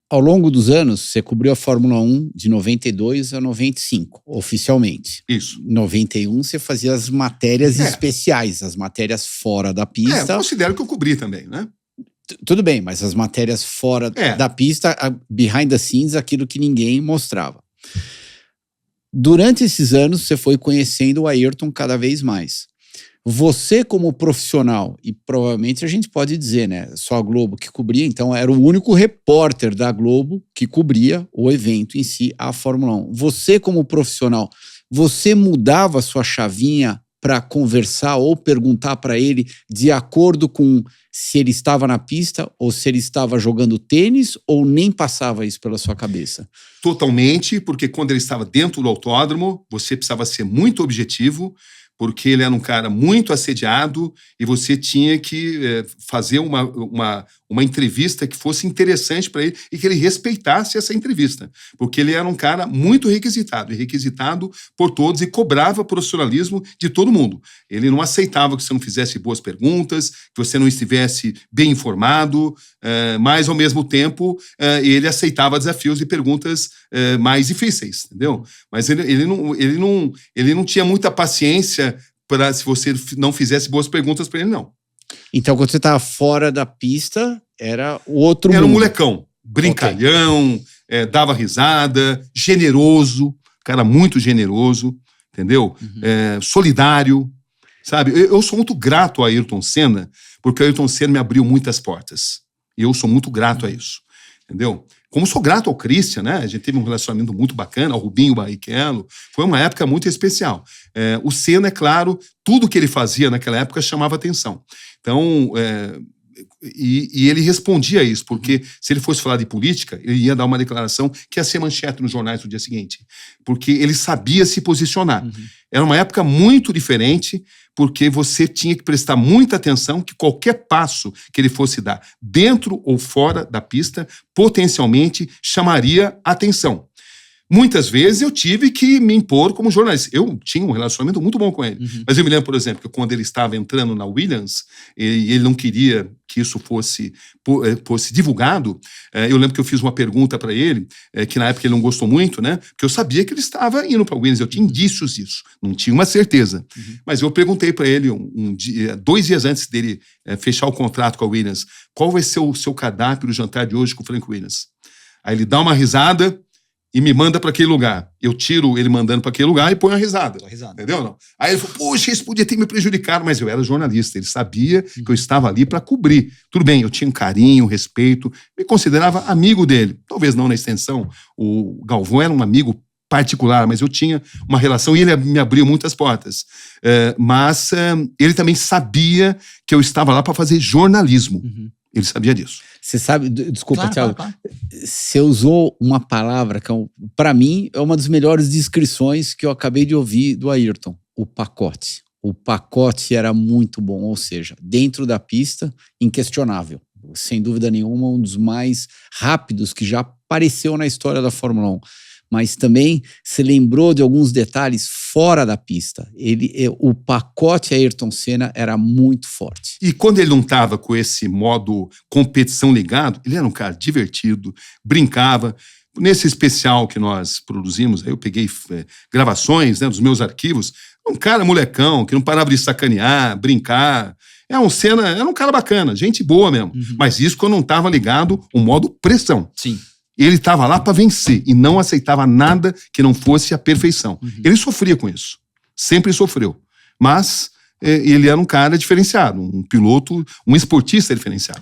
Ao longo dos anos, você cobriu a Fórmula 1 de 92 a 95, oficialmente. Isso. Em 91, você fazia as matérias especiais, as matérias fora da pista. Eu considero que eu cobri também, né? Tudo bem, mas as matérias fora da pista, behind the scenes, aquilo que ninguém mostrava. Durante esses anos, você foi conhecendo o Ayrton cada vez mais. Você como profissional, e provavelmente a gente pode dizer, né, só a Globo que cobria, então era o único repórter da Globo que cobria o evento em si, a Fórmula 1. Você como profissional, você mudava a sua chavinha para conversar ou perguntar para ele de acordo com se ele estava na pista ou se ele estava jogando tênis, ou nem passava isso pela sua cabeça? Totalmente, porque quando ele estava dentro do autódromo, você precisava ser muito objetivo, porque ele era um cara muito assediado e você tinha que fazer uma entrevista que fosse interessante para ele e que ele respeitasse essa entrevista, porque ele era um cara muito requisitado, e requisitado por todos, e cobrava profissionalismo de todo mundo. Ele não aceitava que você não fizesse boas perguntas, que você não estivesse bem informado, mas ao mesmo tempo ele aceitava desafios e perguntas mais difíceis, entendeu? Mas ele não tinha muita paciência para se você não fizesse boas perguntas para ele, não. Então, quando você estava fora da pista, era o outro mundo. Era um molecão, brincalhão, dava risada, generoso, cara muito generoso, entendeu? Solidário, sabe? Eu sou muito grato a Ayrton Senna, porque o Ayrton Senna me abriu muitas portas. E eu sou muito grato a isso, entendeu? Como sou grato ao Christian, né? A gente teve um relacionamento muito bacana, ao Rubinho Barrichello. Foi uma época muito especial. O Senna, é claro, tudo que ele fazia naquela época chamava atenção. Então, e ele respondia a isso, porque se ele fosse falar de política, ele ia dar uma declaração que ia ser manchete nos jornais no dia seguinte, porque ele sabia se posicionar. Era uma época muito diferente, porque você tinha que prestar muita atenção que qualquer passo que ele fosse dar, dentro ou fora da pista, potencialmente chamaria atenção. Muitas vezes eu tive que me impor como jornalista. Eu tinha um relacionamento muito bom com ele. Mas eu me lembro, por exemplo, que quando ele estava entrando na Williams, ele não queria que isso fosse divulgado. Eu lembro que eu fiz uma pergunta para ele, que na época ele não gostou muito, né? Porque eu sabia que ele estava indo para a Williams, eu tinha indícios disso, não tinha uma certeza. Mas eu perguntei para ele 2 dias antes dele fechar o contrato com a Williams, qual vai ser o seu cardápio do jantar de hoje com o Frank Williams? Aí ele dá uma risada e me manda para aquele lugar. Eu tiro ele mandando para aquele lugar e ponho a risada. Entendeu? Não? Aí ele falou, poxa, isso podia ter me prejudicado, mas eu era jornalista, ele sabia que eu estava ali para cobrir. Tudo bem, eu tinha um carinho, um respeito, me considerava amigo dele. Talvez não na extensão, o Galvão era um amigo particular, mas eu tinha uma relação e ele me abriu muitas portas. Mas ele também sabia que eu estava lá para fazer jornalismo. Ele sabia disso. Você sabe, desculpa, Thiago, claro. Você usou uma palavra que, para mim, é uma das melhores descrições que eu acabei de ouvir do Ayrton: o pacote. O pacote era muito bom, ou seja, dentro da pista, inquestionável. Sem dúvida nenhuma, um dos mais rápidos que já apareceu na história da Fórmula 1. Mas também se lembrou de alguns detalhes fora da pista. O pacote Ayrton Senna era muito forte. E quando ele não estava com esse modo competição ligado, ele era um cara divertido, brincava. Nesse especial que nós produzimos, aí eu peguei gravações, né, dos meus arquivos, um cara molecão, que não parava de sacanear, brincar. Era um cara bacana, gente boa mesmo. Mas isso quando não estava ligado o modo pressão. Sim. Ele estava lá para vencer e não aceitava nada que não fosse a perfeição. Ele sofria com isso. Sempre sofreu. Mas ele era um cara diferenciado, um piloto, um esportista diferenciado.